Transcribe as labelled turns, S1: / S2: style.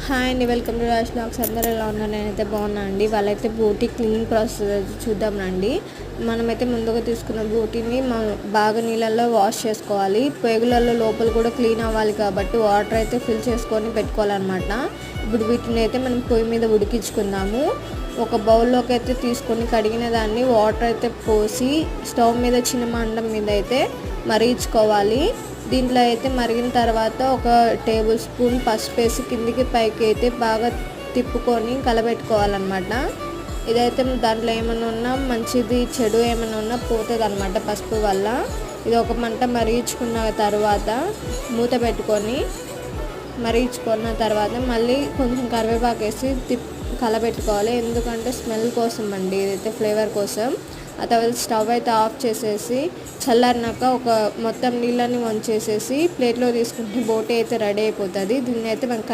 S1: Hi అండి, welcome to Raj blogs. అందరూ ఎలా ఉన్నారు? నేనైతే బాగున్నా అండి. వాళ్ళైతే బోటీ క్లీనింగ్ ప్రాసెస్ అయితే చూద్దాం రండి. మనమైతే ముందుగా తీసుకున్న బోటీని బాగా నీళ్ళల్లో వాష్ చేసుకోవాలి. పేగులలో లోపల కూడా క్లీన్ అవ్వాలి కాబట్టి వాటర్ అయితే ఫిల్ చేసుకొని పెట్టుకోవాలన్నమాట. ఇప్పుడు వీటిని అయితే మనం పొయ్యి మీద ఉడికించుకుందాము. ఒక బౌల్లోకి అయితే తీసుకొని కడిగిన దాన్ని వాటర్ అయితే పోసి స్టవ్ మీద చిన్న మండం మీద అయితే మరిగించుకోవాలి. దీంట్లో అయితే మరిగిన తర్వాత ఒక టేబుల్ స్పూన్ పసుపు వేసి కిందికి పైకి అయితే బాగా తిప్పుకొని కలబెట్టుకోవాలన్నమాట. ఇదైతే దాంట్లో ఏమైనా ఉన్నా మంచిది చెడు ఏమైనా ఉన్నా పోతుంది అన్నమాట పసుపు వల్ల. ఇది ఒక మంట మరిగించుకున్న తర్వాత మూత పెట్టుకొని మరిగించుకున్న తర్వాత మళ్ళీ కొంచెం కరివేపాకు వేసి కలబెట్టుకోవాలి. ఎందుకంటే స్మెల్ కోసం అండి, ఇదైతే ఫ్లేవర్ కోసం. ఆ తర్వాత స్టవ్ అయితే ఆఫ్ చేసేసి చల్లారినాక ఒక మొత్తం నీళ్ళని వంచేసేసి ప్లేట్లో తీసుకుంటే బోటీ అయితే రెడీ అయిపోతుంది. దీన్ని అయితే మనం